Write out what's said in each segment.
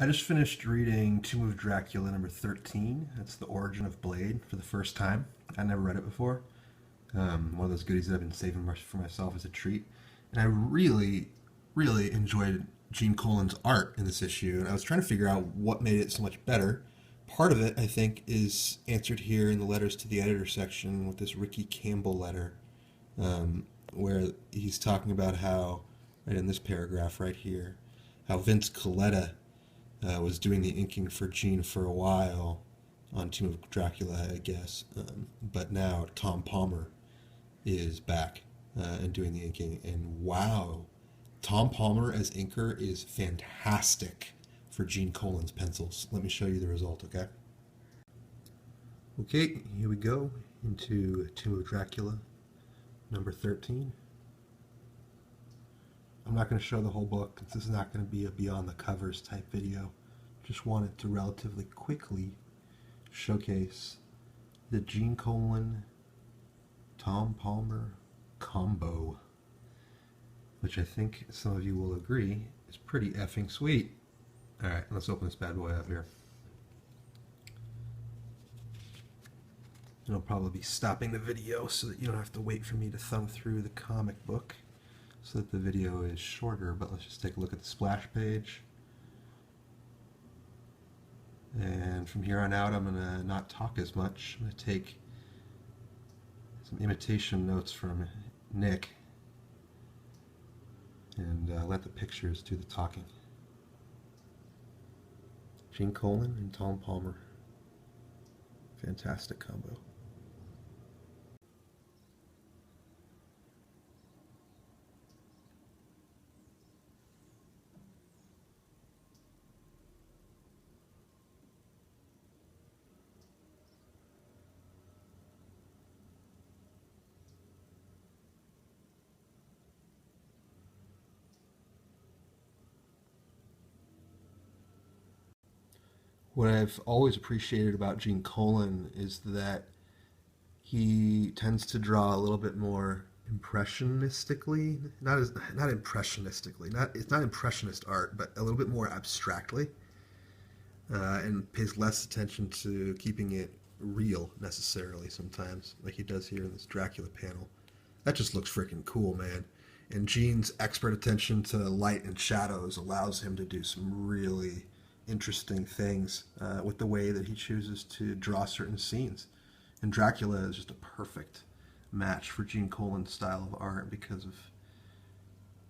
I just finished reading Tomb of Dracula number 13. That's the origin of Blade for the first time. I never read it before. One of those goodies that I've been saving for myself as a treat. And I really, really enjoyed Gene Colan's art in this issue. And I was trying to figure out what made it so much better. Part of it, I think, is answered here in the letters to the editor section with this Ricky Campbell letter, where he's talking about how, right in this paragraph right here, how Vince Colletta was doing the inking for Gene for a while on Tomb of Dracula, I guess. But now Tom Palmer is back and doing the inking. And wow, Tom Palmer as inker is fantastic for Gene Colan's pencils. Let me show you the result, okay? Okay, here we go into Tomb of Dracula, number 13. I'm not going to show the whole book, because this is not going to be a beyond the covers type video. Just wanted to relatively quickly showcase the Gene Colan Tom Palmer combo, which I think some of you will agree is pretty effing sweet. Alright, let's open this bad boy up here. And I'll probably be stopping the video so that you don't have to wait for me to thumb through the comic book, so that the video is shorter. But let's just take a look at the splash page. And from here on out, I'm going to not talk as much. I'm going to take some imitation notes from Nick and let the pictures do the talking. Gene Colan and Tom Palmer. Fantastic combo. What I've always appreciated about Gene Colan is that he tends to draw a little bit more impressionistically, it's not impressionist art, but a little bit more abstractly, and pays less attention to keeping it real necessarily sometimes, like he does here in this Dracula panel. That just looks freaking cool, man. And Gene's expert attention to light and shadows allows him to do some really interesting things with the way that he chooses to draw certain scenes. And Dracula is just a perfect match for Gene Colan's style of art because of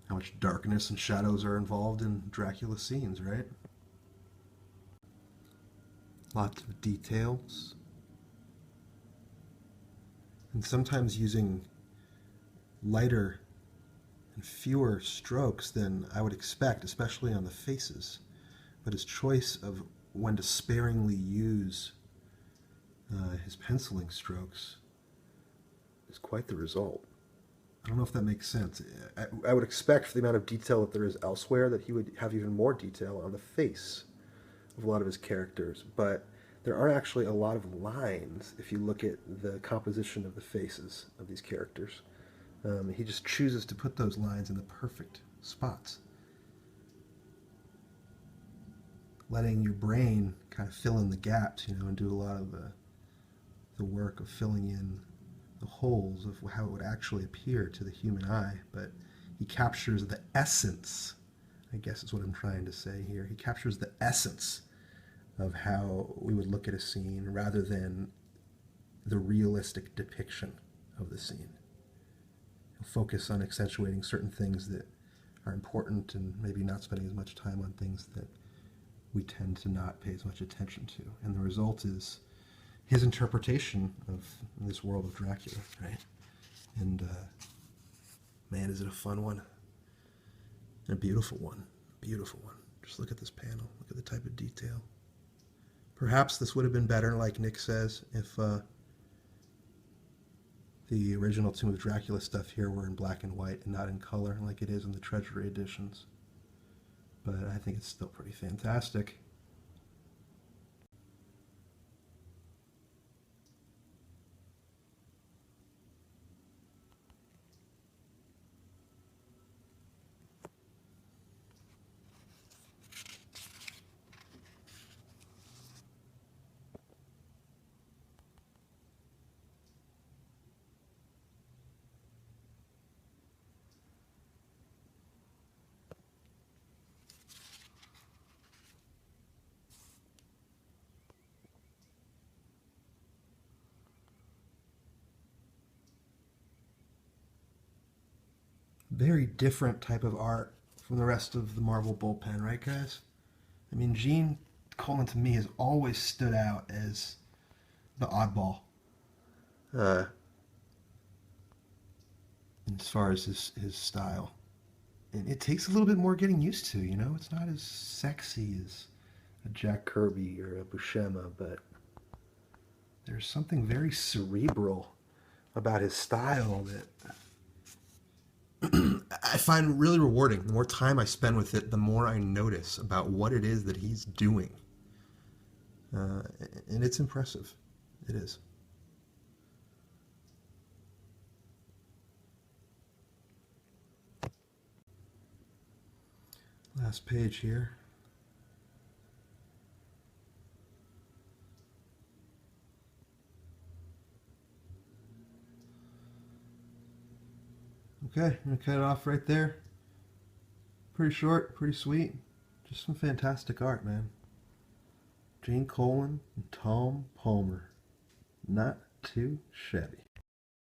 how much darkness and shadows are involved in Dracula scenes, right? Lots of details. And sometimes using lighter and fewer strokes than I would expect, especially on the faces. But his choice of when to sparingly use his penciling strokes is quite the result. I don't know if that makes sense. I would expect, for the amount of detail that there is elsewhere, that he would have even more detail on the face of a lot of his characters. But there are actually a lot of lines if you look at the composition of the faces of these characters. He just chooses to put those lines in the perfect spots, letting your brain kind of fill in the gaps, and do a lot of the work of filling in the holes of how it would actually appear to the human eye. But he captures the essence, I guess is what I'm trying to say here. He captures the essence of how we would look at a scene rather than the realistic depiction of the scene. He'll focus on accentuating certain things that are important and maybe not spending as much time on things that we tend to not pay as much attention to. And the result is his interpretation of this world of Dracula, right? And man, is it a fun one. And a beautiful one. Beautiful one. Just look at this panel. Look at the type of detail. Perhaps this would have been better, like Nick says, if the original Tomb of Dracula stuff here were in black and white and not in color like it is in the Treasury editions. But I think it's still pretty fantastic. Very different type of art from the rest of the Marvel bullpen, right, guys? I mean, Gene Colan to me has always stood out as the oddball uh, as far as his style. And it takes a little bit more getting used to, you know? It's not as sexy as a Jack Kirby or a Buscema, but there's something very cerebral about his style that I find really rewarding. The more time I spend with it, the more I notice about what it is that he's doing. And it's impressive. It is. Last page here. Okay, I'm going to cut it off right there. Pretty short, pretty sweet. Just some fantastic art, man. Gene Colan and Tom Palmer. Not too shabby.